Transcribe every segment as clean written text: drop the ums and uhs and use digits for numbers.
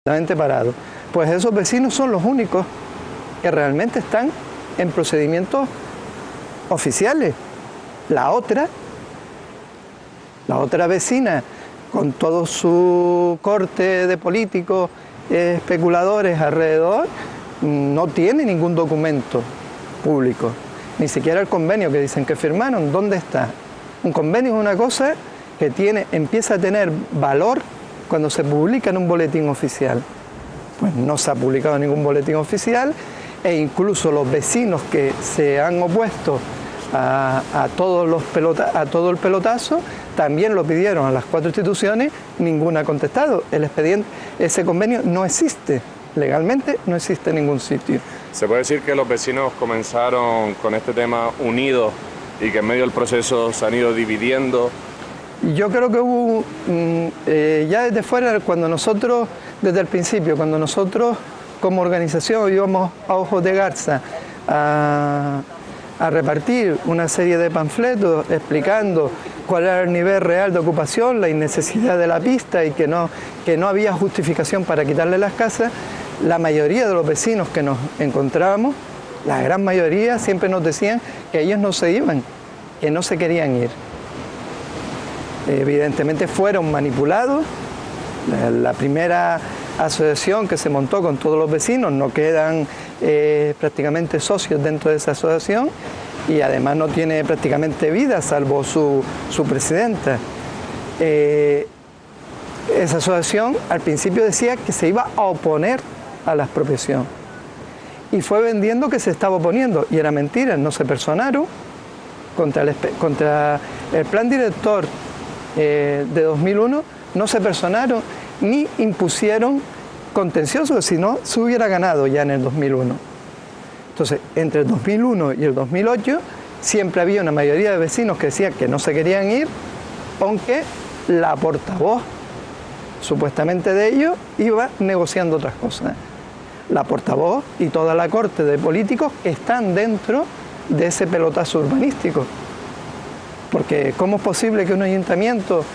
completamente parado. Pues esos vecinos son los únicos que realmente están en procedimientos oficiales. La otra vecina, con todo su corte de políticos especuladores alrededor, no tiene ningún documento público, ni siquiera el convenio que dicen que firmaron. ¿Dónde está? Un convenio es una cosa que empieza a tener valor cuando se publica en un boletín oficial. Pues no se ha publicado en ningún boletín oficial, e incluso los vecinos que se han opuesto a todo el pelotazo también lo pidieron a las 4 instituciones, ninguna ha contestado. El expediente, ese convenio no existe, legalmente no existe en ningún sitio. ¿Se puede decir que los vecinos comenzaron con este tema unidos y que en medio del proceso se han ido dividiendo? Yo creo que hubo, ya desde fuera, desde el principio, cuando nosotros como organización íbamos a Ojos de Garza a repartir una serie de panfletos explicando cuál era el nivel real de ocupación, la innecesidad de la pista y que no había justificación para quitarle las casas, la mayoría de los vecinos que nos encontrábamos, la gran mayoría, siempre nos decían que ellos no se iban, que no se querían ir. Evidentemente fueron manipulados. La primera asociación que se montó con todos los vecinos no quedan prácticamente socios dentro de esa asociación, y además no tiene prácticamente vida salvo su presidenta. Esa asociación al principio decía que se iba a oponer a la expropiación y fue vendiendo que se estaba oponiendo, y era mentira. No se personaron contra el plan director de 2001, no se personaron ni impusieron contencioso, si no se hubiera ganado ya en el 2001. Entonces, entre el 2001 y el 2008 siempre había una mayoría de vecinos que decían que no se querían ir, aunque la portavoz supuestamente de ellos iba negociando otras cosas. La portavoz y toda la corte de políticos que están dentro de ese pelotazo urbanístico. Porque ¿cómo es posible que un ayuntamiento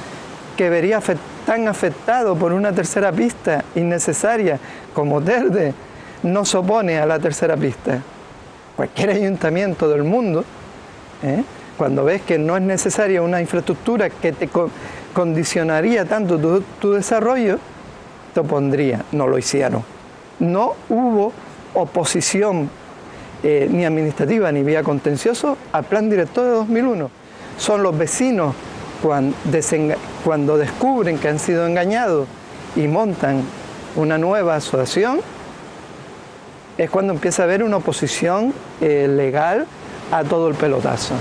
que vería tan afectado por una tercera pista innecesaria como Telde no se opone a la tercera pista? Cualquier ayuntamiento del mundo, cuando ves que no es necesaria una infraestructura que te condicionaría tanto tu desarrollo, te opondría. No lo hicieron. No hubo oposición ni administrativa ni vía contencioso al plan director de 2001. Son los vecinos cuando descubren que han sido engañados y montan una nueva asociación, es cuando empieza a haber una oposición legal a todo el pelotazo.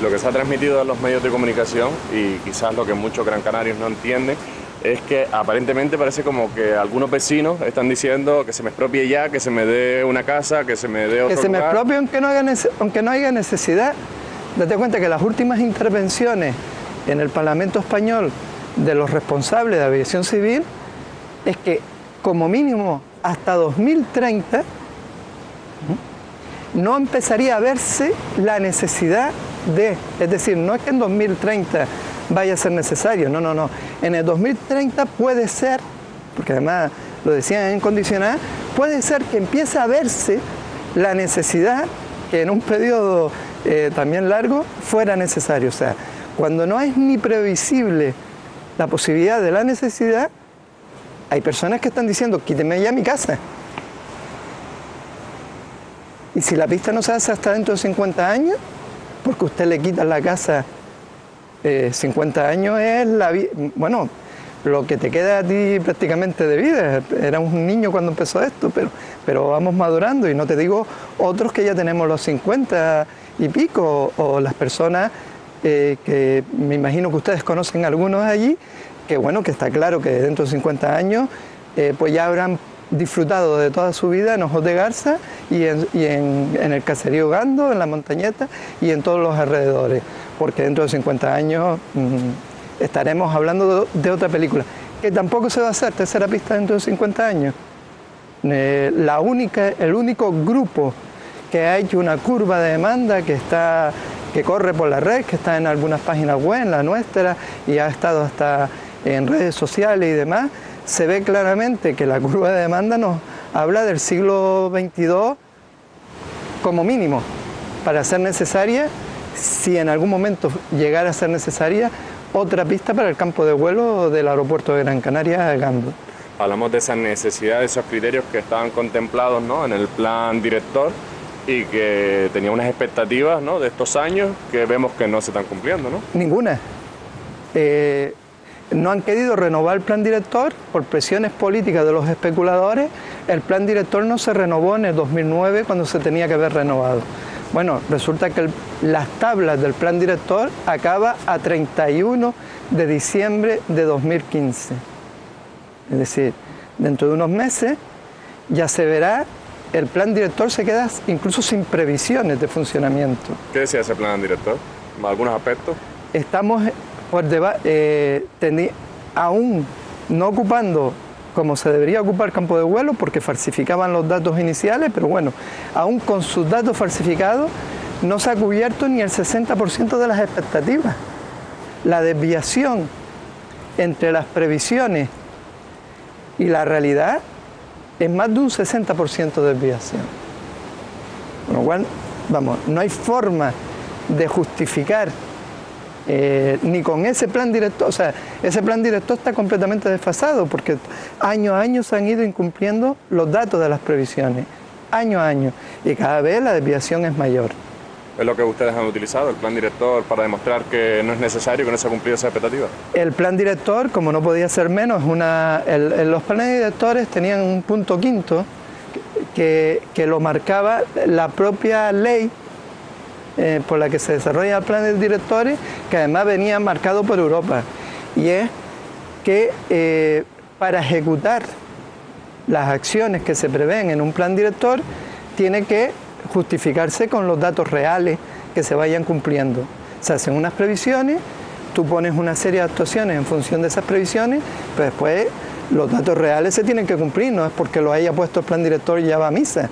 Lo que se ha transmitido en los medios de comunicación, y quizás lo que muchos gran canarios no entienden, es que aparentemente parece como que algunos vecinos están diciendo que se me expropie ya, que se me dé una casa, que se me dé otro lugar. Que se me expropie aunque no haya necesidad. Date cuenta que las últimas intervenciones en el Parlamento español de los responsables de aviación civil es que como mínimo hasta 2030 no empezaría a verse la necesidad es decir, no es que en 2030 vaya a ser necesario, no, en el 2030 puede ser, porque además lo decían en condicional, puede ser que empiece a verse la necesidad que en un periodo también largo fuera necesario. O sea, cuando no es ni previsible la posibilidad de la necesidad, hay personas que están diciendo, quíteme ya mi casa. Y si la pista no se hace hasta dentro de 50 años, porque usted le quita la casa, 50 años es bueno, lo que te queda a ti prácticamente de vida. Era un niño cuando empezó esto, pero vamos madurando, y no te digo otros que ya tenemos los 50 y pico, o las personas que me imagino que ustedes conocen algunos allí, que bueno, que está claro que dentro de 50 años pues ya habrán disfrutado de toda su vida en Ojos de Garza y en el caserío Gando, en la Montañeta y en todos los alrededores, porque dentro de 50 años estaremos hablando de otra película, que tampoco se va a hacer tercera pista dentro de 50 años. El único grupo que ha hecho una curva de demanda que corre por la red, que está en algunas páginas web, en la nuestra, y ha estado hasta en redes sociales y demás, se ve claramente que la curva de demanda nos habla del siglo XXII como mínimo, para ser necesaria, si en algún momento llegara a ser necesaria, otra pista para el campo de vuelo del aeropuerto de Gran Canaria, Gando. Hablamos de esas necesidades, esos criterios que estaban contemplados, ¿no?, en el plan director y que tenía unas expectativas, ¿no?, de estos años que vemos que no se están cumpliendo, ¿no? Ninguna. No han querido renovar el plan director por presiones políticas de los especuladores. El plan director no se renovó en el 2009 cuando se tenía que haber renovado. Bueno, resulta que las tablas del plan director acaba a 31 de diciembre de 2015. Es decir, dentro de unos meses ya se verá, el plan director se queda incluso sin previsiones de funcionamiento. ¿Qué decía ese plan director? ¿Algunos aspectos? Estamos aún no ocupando como se debería ocupar el campo de vuelo porque falsificaban los datos iniciales, pero bueno, aún con sus datos falsificados no se ha cubierto ni el 60% de las expectativas. La desviación entre las previsiones y la realidad es más de un 60% de desviación. Con lo cual, vamos, no hay forma de justificar ni con ese plan director, o sea, ese plan director está completamente desfasado porque año a año se han ido incumpliendo los datos de las previsiones, año a año, y cada vez la desviación es mayor. ¿Es lo que ustedes han utilizado, el plan director, para demostrar que no es necesario, que no se ha cumplido esa expectativa? El plan director, como no podía ser menos, los planes directores tenían un punto quinto que lo marcaba la propia ley por la que se desarrollan los planes directores, que además venía marcado por Europa, y es que para ejecutar las acciones que se prevén en un plan director tiene que justificarse con los datos reales que se vayan cumpliendo. Se hacen unas previsiones, tú pones una serie de actuaciones en función de esas previsiones, pero después los datos reales se tienen que cumplir, no es porque lo haya puesto el plan director y ya va a misa.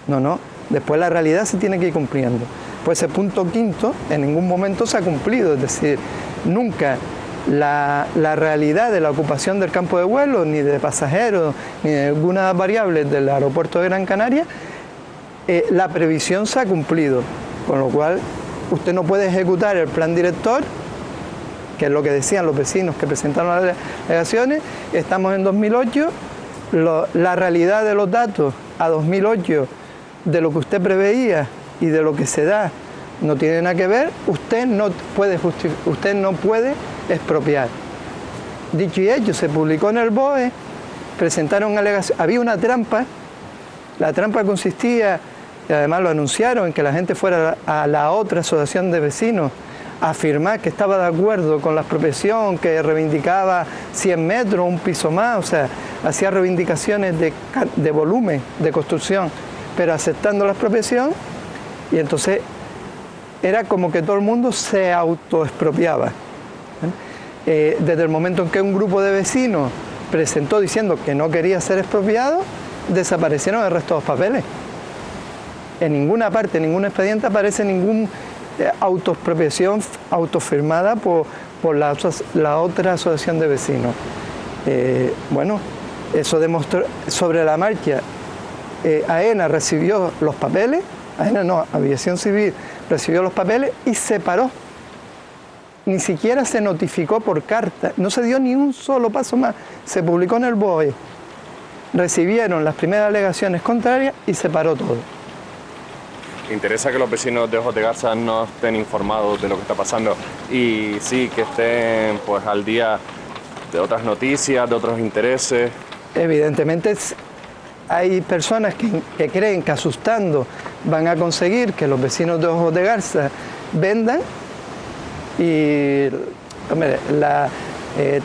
No. Después la realidad se tiene que ir cumpliendo. Pues ese punto quinto en ningún momento se ha cumplido, es decir, nunca la realidad de la ocupación del campo de vuelo, ni de pasajeros, ni de alguna variable del aeropuerto de Gran Canaria, la previsión se ha cumplido, con lo cual usted no puede ejecutar el plan director, que es lo que decían los vecinos que presentaron las alegaciones. Estamos en 2008, la realidad de los datos a 2008, de lo que usted preveía y de lo que se da, no tiene nada que ver, usted no puede expropiar. Dicho y hecho, se publicó en el BOE, presentaron alegaciones, había una trampa, la trampa consistía, y además lo anunciaron, en que la gente fuera a la otra asociación de vecinos a afirmar que estaba de acuerdo con la expropiación, que reivindicaba 100 metros, un piso más, o sea, hacía reivindicaciones de volumen de construcción, pero aceptando la expropiación, y entonces era como que todo el mundo se autoexpropiaba. Desde el momento en que un grupo de vecinos presentó diciendo que no quería ser expropiado, desaparecieron el resto de los papeles. En ninguna parte, en ningún expediente aparece ninguna autoexpropiación autofirmada por la otra asociación de vecinos. Bueno, eso demostró sobre la marcha. AENA recibió los papeles, Aviación Civil recibió los papeles y se paró. Ni siquiera se notificó por carta, no se dio ni un solo paso más, se publicó en el BOE. Recibieron las primeras alegaciones contrarias y se paró todo. Interesa que los vecinos de Ojos de Garza no estén informados de lo que está pasando y sí que estén pues al día de otras noticias, de otros intereses. Evidentemente hay personas que creen que asustando van a conseguir que los vecinos de Ojos de Garza vendan y hombre,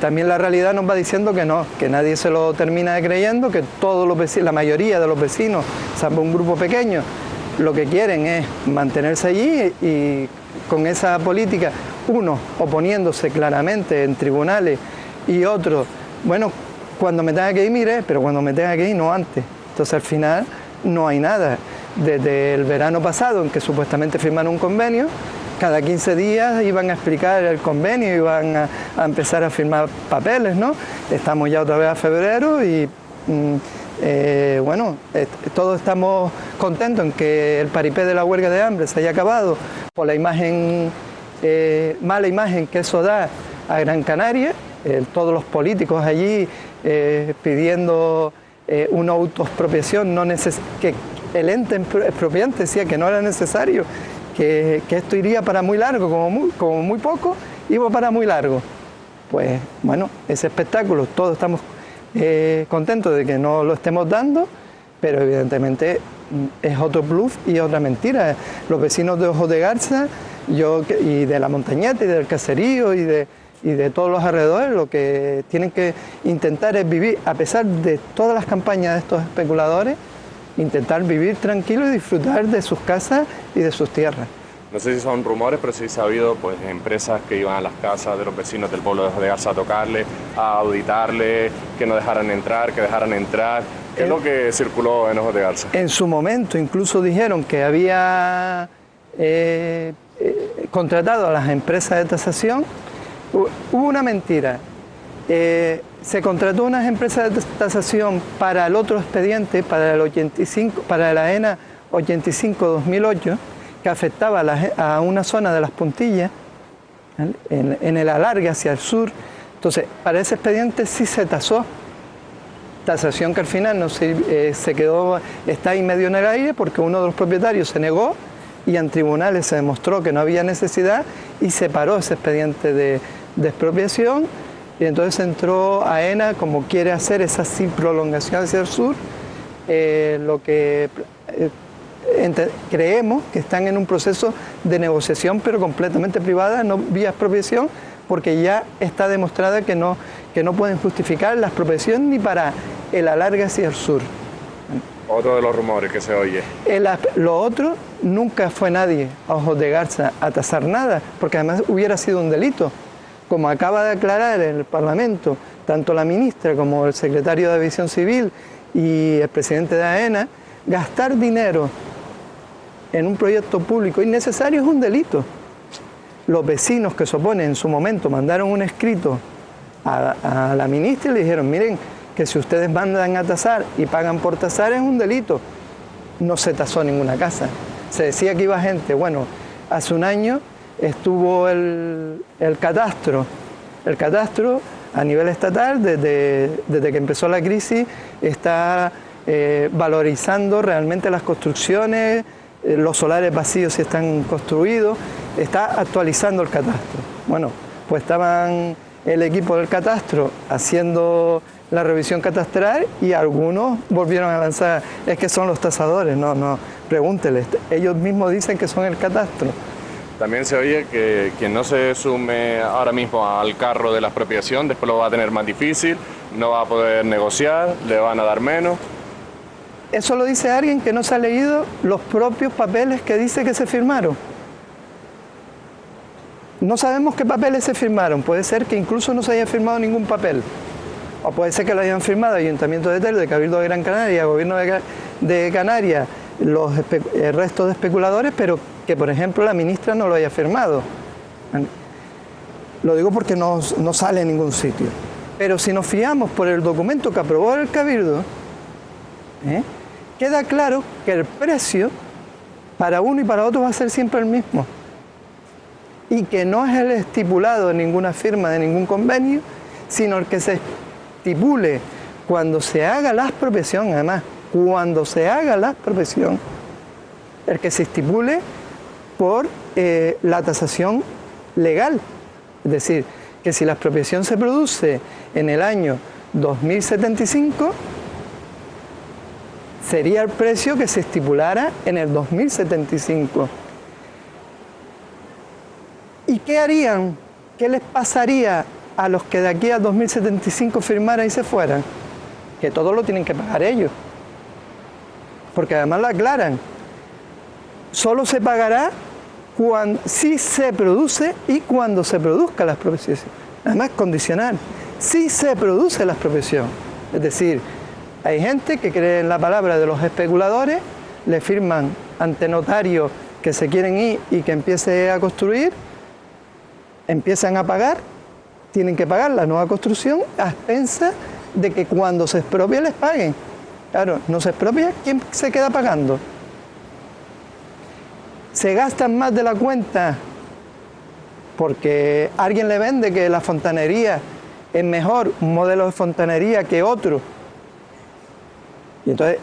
también la realidad nos va diciendo que no, que nadie se lo termina de creyendo, que todos los vecinos, la mayoría de los vecinos, salvo un grupo pequeño, lo que quieren es mantenerse allí y con esa política, uno oponiéndose claramente en tribunales y otro, bueno, cuando me tenga que ir, mire, pero cuando me tenga que ir, no antes. Entonces al final no hay nada. Desde el verano pasado, en que supuestamente firmaron un convenio, cada 15 días iban a explicar el convenio, iban a empezar a firmar papeles, ¿no? Estamos ya otra vez a febrero y bueno, todos estamos contentos en que el paripé de la huelga de hambre se haya acabado por la imagen, mala imagen que eso da a Gran Canaria, todos los políticos allí pidiendo una autoexpropiación, que el ente expropiante decía que no era necesario, que esto iría para muy largo, como muy poco, iba para muy largo. Pues bueno, ese espectáculo, todos estamos contentos de que no lo estemos dando, pero evidentemente es otro bluff y otra mentira. Los vecinos de Ojos de Garza y de la Montañeta y del Caserío y de todos los alrededores, lo que tienen que intentar es vivir, a pesar de todas las campañas de estos especuladores, intentar vivir tranquilo y disfrutar de sus casas y de sus tierras. No sé si son rumores, pero sí se ha habido pues, empresas que iban a las casas de los vecinos del pueblo de Ojos de Garza a tocarle, a auditarle, que no dejaran entrar, que dejaran entrar. ¿Qué es lo que circuló en Ojos de Garza? En su momento incluso dijeron que había contratado a las empresas de tasación. Hubo una mentira. Se contrató unas empresas de tasación para el otro expediente, para la ENA 85-2008, que afectaba a una zona de las Puntillas, en el alargue hacia el sur. Entonces, para ese expediente sí se tasó. Tasación que al final no se quedó, está ahí medio en el aire, porque uno de los propietarios se negó y en tribunales se demostró que no había necesidad y se paró ese expediente de expropiación. Y entonces entró AENA, como quiere hacer esa sí prolongación hacia el sur, lo que creemos que están en un proceso de negociación, pero completamente privada, no vía expropiación, porque ya está demostrada que no pueden justificar la expropiación ni para el alargue hacia el sur. Otro de los rumores que se oye. Lo otro, nunca fue nadie a Ojos de Garza a tasar nada, porque además hubiera sido un delito. Como acaba de aclarar en el Parlamento, tanto la ministra como el secretario de Aviación Civil y el presidente de AENA, gastar dinero en un proyecto público innecesario es un delito. Los vecinos que se oponen en su momento mandaron un escrito a la ministra y le dijeron, miren, que si ustedes mandan a tasar y pagan por tasar es un delito. No se tasó ninguna casa. Se decía que iba gente, bueno, hace un año estuvo el catastro. El catastro a nivel estatal, desde que empezó la crisis, está valorizando realmente las construcciones, los solares vacíos si están construidos, está actualizando el catastro. Bueno, pues estaban el equipo del catastro haciendo la revisión catastral y algunos volvieron a lanzar, es que son los tasadores, no, pregúnteles, ellos mismos dicen que son el catastro. También se oye que quien no se sume ahora mismo al carro de la expropiación, después lo va a tener más difícil, no va a poder negociar, le van a dar menos. Eso lo dice alguien que no se ha leído los propios papeles que dice que se firmaron. No sabemos qué papeles se firmaron, puede ser que incluso no se haya firmado ningún papel. O puede ser que lo hayan firmado Ayuntamiento de Telde, Cabildo de Gran Canaria, Gobierno de Canarias, el resto de especuladores, pero que, por ejemplo, la ministra no lo haya firmado. Lo digo porque no sale en ningún sitio. Pero si nos fiamos por el documento que aprobó el Cabildo, queda claro que el precio para uno y para otro va a ser siempre el mismo. Y que no es el estipulado en ninguna firma de ningún convenio, sino el que se estipule cuando se haga la expropiación, además, cuando se haga la expropiación, el que se estipule por la tasación legal. Es decir, que si la expropiación se produce en el año 2075, sería el precio que se estipulara en el 2075. ¿Y qué harían? ¿Qué les pasaría a los que de aquí a 2075 firmaran y se fueran? Que todo lo tienen que pagar ellos. Porque además lo aclaran. Solo se pagará si se produce y cuando se produzca la expropiación. Además, condicional. Si se produce la expropiación. Es decir, hay gente que cree en la palabra de los especuladores, le firman ante notario que se quieren ir y que empiece a construir, empiezan a pagar, tienen que pagar la nueva construcción a expensas de que cuando se expropie les paguen. Claro, no se expropia, ¿quién se queda pagando? Se gastan más de la cuenta porque alguien le vende que la fontanería es mejor, un modelo de fontanería que otro. Y entonces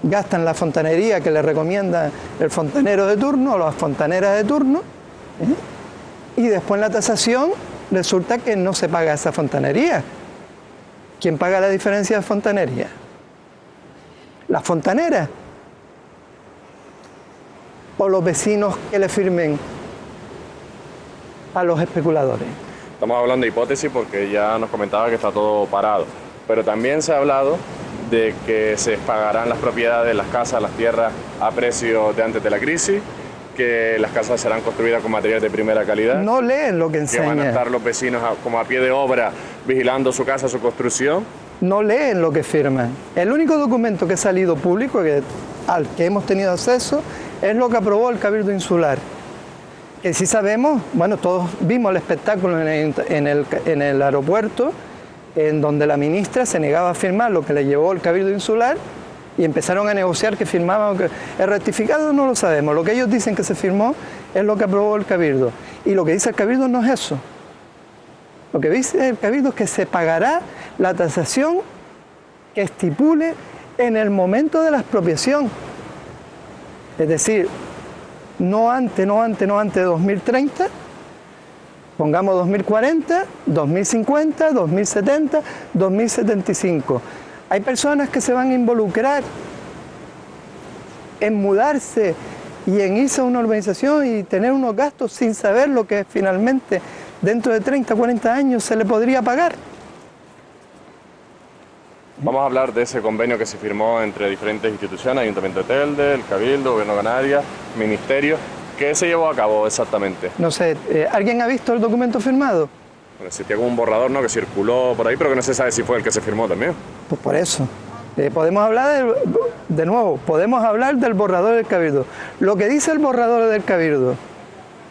gastan la fontanería que le recomienda el fontanero de turno o las fontaneras de turno, y después en la tasación resulta que no se paga esa fontanería. ¿Quién paga la diferencia de fontanería? ¿Las fontaneras o los vecinos que le firmen a los especuladores? Estamos hablando de hipótesis porque ya nos comentaba que está todo parado, pero también se ha hablado de que se pagarán las propiedades, las casas, las tierras a precio de antes de la crisis, que las casas serán construidas con materiales de primera calidad. No leen lo que enseña. Que van a estar los vecinos como a pie de obra vigilando su casa, su construcción. No leen lo que firman. El único documento que ha salido público, al que hemos tenido acceso, es lo que aprobó el Cabildo Insular. Que sí sabemos, bueno, todos vimos el espectáculo en el aeropuerto, en donde la ministra se negaba a firmar lo que le llevó el Cabildo Insular y empezaron a negociar que firmaban. El rectificado no lo sabemos, lo que ellos dicen que se firmó es lo que aprobó el Cabildo. Y lo que dice el Cabildo no es eso. Lo que dice el Cabildo es que se pagará la tasación que estipule en el momento de la expropiación. Es decir, no antes de 2030, pongamos 2040, 2050, 2070, 2075. Hay personas que se van a involucrar en mudarse y en irse a una urbanización y tener unos gastos sin saber lo que finalmente dentro de 30, 40 años se le podría pagar. Vamos a hablar de ese convenio que se firmó entre diferentes instituciones, Ayuntamiento de Telde, el Cabildo, Gobierno de Canarias, Ministerio. ¿Qué se llevó a cabo exactamente? No sé, ¿alguien ha visto el documento firmado? Bueno, existía como un borrador, ¿no?, que circuló por ahí, pero que no se sabe si fue el que se firmó también. Pues por eso. Podemos hablar, de nuevo, podemos hablar del borrador del Cabildo. Lo que dice el borrador del Cabildo,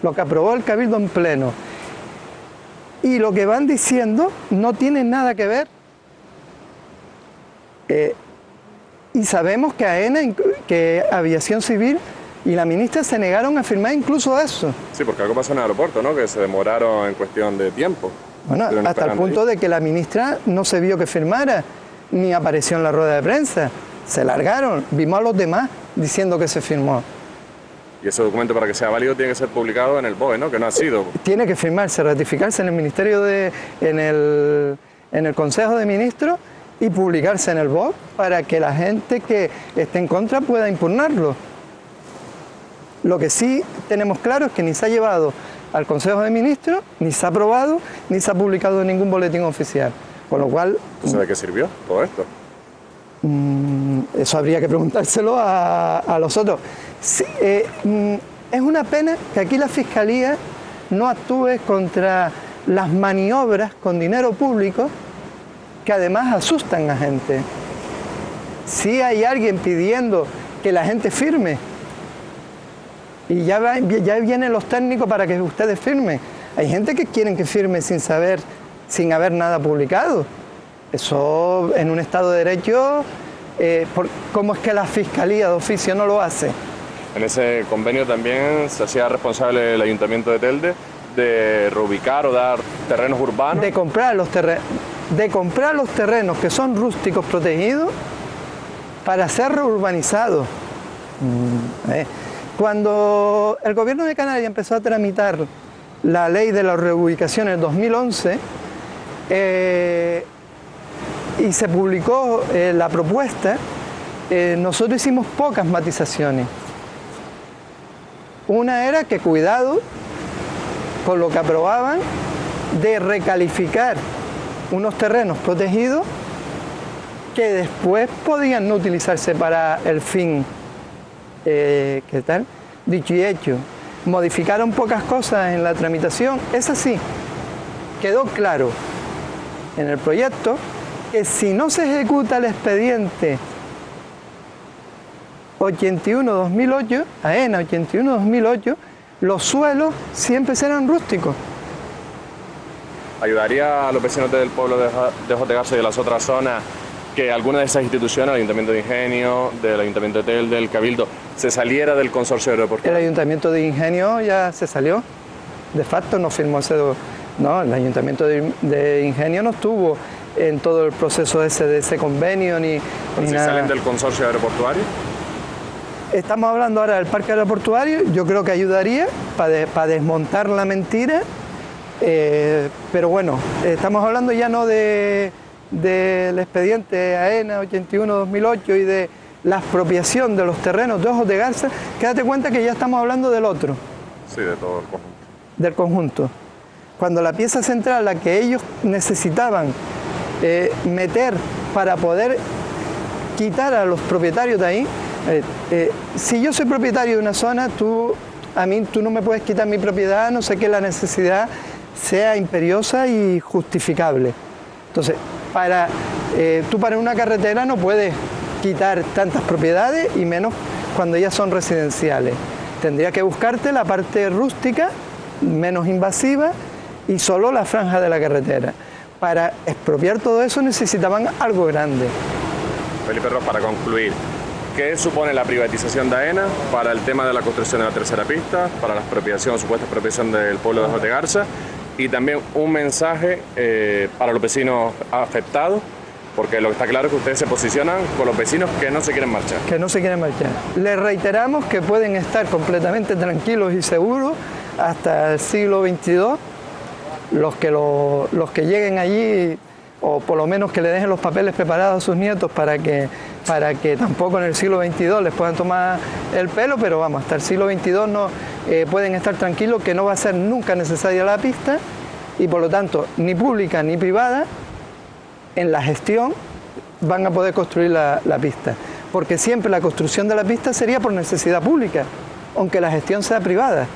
lo que aprobó el Cabildo en pleno, y lo que van diciendo no tiene nada que ver. Y sabemos que AENA, que Aviación Civil y la ministra se negaron a firmar incluso eso. Sí, porque algo pasó en el aeropuerto, ¿no?, que se demoraron en cuestión de tiempo. Bueno, hasta el punto de que la ministra no se vio que firmara, ni apareció en la rueda de prensa. Se largaron, vimos a los demás diciendo que se firmó. Y ese documento, para que sea válido, tiene que ser publicado en el BOE, ¿no?, que no ha sido. Tiene que firmarse, ratificarse en el Ministerio en el Consejo de Ministros y publicarse en el BOE para que la gente que esté en contra pueda impugnarlo. Lo que sí tenemos claro es que ni se ha llevado al Consejo de Ministros, ni se ha aprobado, ni se ha publicado en ningún boletín oficial. Con lo cual... ¿Entonces de qué sirvió todo esto? Eso habría que preguntárselo a los otros. Sí, es una pena que aquí la Fiscalía no actúe contra las maniobras con dinero público que además asustan a gente. Si hay alguien pidiendo que la gente firme y ya vienen los técnicos para que ustedes firmen. Hay gente que quieren que firme sin saber, sin haber nada publicado. Eso en un Estado de Derecho, ¿cómo es que la Fiscalía de oficio no lo hace? En ese convenio también se hacía responsable el Ayuntamiento de Telde de reubicar o dar terrenos urbanos. De comprar los terrenos que son rústicos protegidos para ser reurbanizados. Cuando el Gobierno de Canarias empezó a tramitar la ley de la reubicación en el 2011 y se publicó la propuesta, nosotros hicimos pocas matizaciones. Una era que cuidado con lo que aprobaban de recalificar unos terrenos protegidos que después podían no utilizarse para el fin. ¿Qué tal? Dicho y hecho, modificaron pocas cosas en la tramitación. Es así, quedó claro en el proyecto que si no se ejecuta el expediente 81-2008, AENA 81-2008, los suelos siempre serán rústicos. ¿Ayudaría a los vecinos del pueblo de Jotegarza y de las otras zonas que alguna de esas instituciones, el Ayuntamiento de Ingenio, del Ayuntamiento de Telde, del Cabildo, se saliera del consorcio aeroportuario? El Ayuntamiento de Ingenio ya se salió, de facto no firmó ese... No, el Ayuntamiento de Ingenio no estuvo en todo el proceso ese de ese convenio ni si nada. ¿Salen del consorcio aeroportuario? Estamos hablando ahora del parque aeroportuario, yo creo que ayudaría para desmontar la mentira, pero bueno, estamos hablando ya no del expediente AENA 81-2008 y de la expropiación de los terrenos de Ojos de Garza. Quédate cuenta que ya estamos hablando del otro. Sí, de todo el conjunto. Del conjunto. Cuando la pieza central, la que ellos necesitaban meter para poder quitar a los propietarios de ahí, si yo soy propietario de una zona, tú no me puedes quitar mi propiedad, a no sé que la necesidad sea imperiosa y justificable. Entonces, tú para una carretera no puedes quitar tantas propiedades y menos cuando ya son residenciales. Tendría que buscarte la parte rústica, menos invasiva, y solo la franja de la carretera. Para expropiar todo eso necesitaban algo grande. Felipe Ros, para concluir, ¿qué supone la privatización de AENA para el tema de la construcción de la tercera pista, para la expropiación o supuesta expropiación del pueblo de Jotegarza? Y también un mensaje para los vecinos afectados, porque lo que está claro es que ustedes se posicionan con los vecinos que no se quieren marchar. Que no se quieren marchar. Les reiteramos que pueden estar completamente tranquilos y seguros hasta el siglo XXII, los que lleguen allí, o por lo menos que le dejen los papeles preparados a sus nietos para que tampoco en el siglo XXII les puedan tomar el pelo, pero vamos, hasta el siglo XXII no, pueden estar tranquilos que no va a ser nunca necesaria la pista y por lo tanto ni pública ni privada en la gestión van a poder construir la pista, porque siempre la construcción de la pista sería por necesidad pública, aunque la gestión sea privada.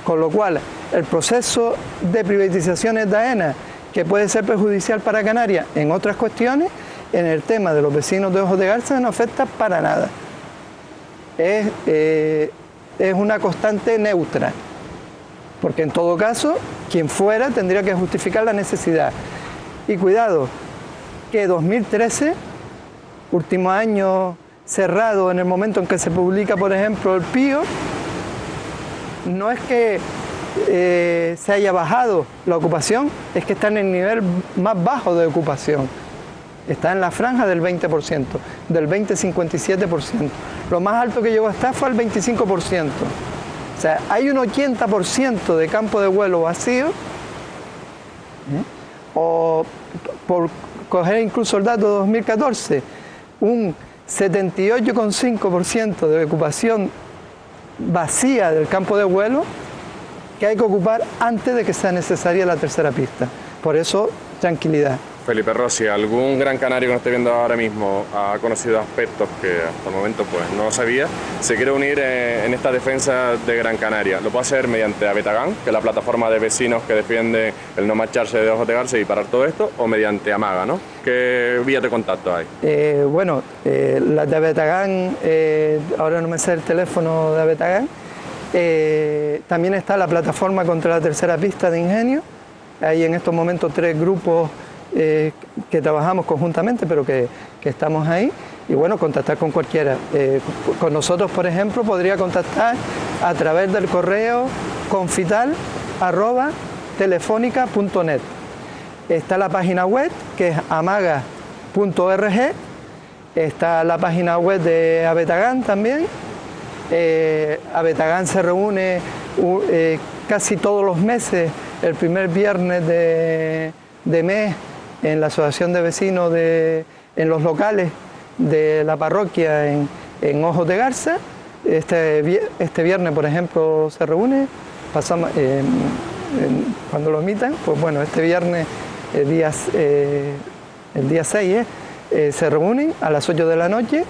Con lo cual, el proceso de privatizaciones de AENA, que puede ser perjudicial para Canarias en otras cuestiones, en el tema de los vecinos de Ojos de Garza no afecta para nada. Es una constante neutra, porque en todo caso, quien fuera tendría que justificar la necesidad. Y cuidado, que 2013, último año cerrado en el momento en que se publica, por ejemplo, el PIO, no es que se haya bajado la ocupación, es que está en el nivel más bajo de ocupación. Está en la franja del 20%, del 20-57%. Lo más alto que llegó a estar fue el 25%. O sea, hay un 80% de campo de vuelo vacío, o por coger incluso el dato de 2014, un 78,5% de ocupación vacía del campo de vuelo que hay que ocupar antes de que sea necesaria la tercera pista. Por eso, tranquilidad. Felipe Rossi, ¿algún gran canario que nos esté viendo ahora mismo ha conocido aspectos que hasta el momento pues no sabía? ¿Se quiere unir en esta defensa de Gran Canaria? Lo puede hacer mediante Abetagán, que es la plataforma de vecinos que defiende el no marcharse de Ojos de Garza y parar todo esto, o mediante Amaga, ¿no? ¿Qué vías de contacto hay? La de Abetagán, ahora no me sé el teléfono de Abetagán. También está la plataforma contra la tercera pista de Ingenio. Hay en estos momentos 3 grupos que trabajamos conjuntamente, pero que estamos ahí. Y bueno, contactar con cualquiera. Con nosotros, por ejemplo, podría contactar a través del correo confital@telefónica.net. Está la página web, que es amaga.org. Está la página web de Abetagán también. Abetagán se reúne casi todos los meses, el primer viernes de mes, en la asociación de vecinos en los locales de la parroquia en Ojos de Garza. Este viernes, por ejemplo, se reúne, cuando lo emitan, pues bueno, este viernes, el día 6, se reúnen a las 8 de la noche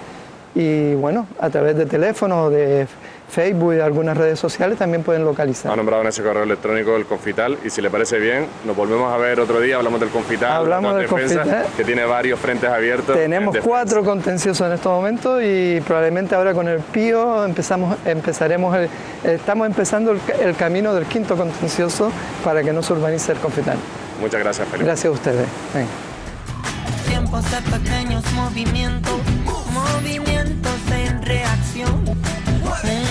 y bueno, a través de teléfono, de Facebook y algunas redes sociales también pueden localizar. Ha nombrado en ese correo electrónico el Confital y si le parece bien, nos volvemos a ver otro día, hablamos del Confital. Hablamos del Confital. Que tiene varios frentes abiertos. Tenemos 4 contenciosos en estos momentos y probablemente ahora con el PIO estamos empezando el camino del 5.º contencioso para que no se urbanice el Confital. Muchas gracias, Felipe. Gracias a ustedes. Venga. Tiempos de pequeños movimientos, movimientos en reacción.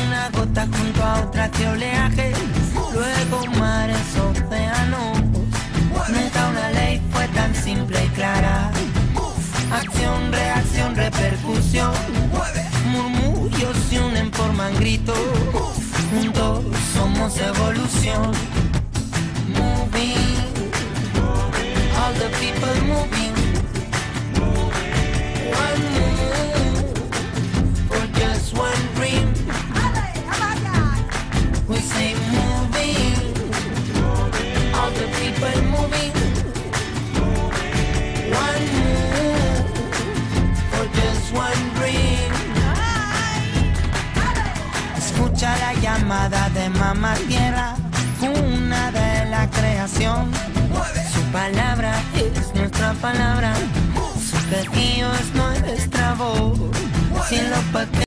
Una gota junto a otra que oleaje, luego mares, océanos. Nunca una ley fue tan simple y clara. Acción, reacción, repercusión. Murmullos se unen, forman gritos. Juntos somos evolución. Moving, all the people moving. One move for just one dream. We say moving, all the people moving. One move for just one dream. Escucha la llamada de Mamá Tierra, cuna de la creación. Su palabra es nuestra palabra. Su pedido es nuestra voz. Si en lo pequeño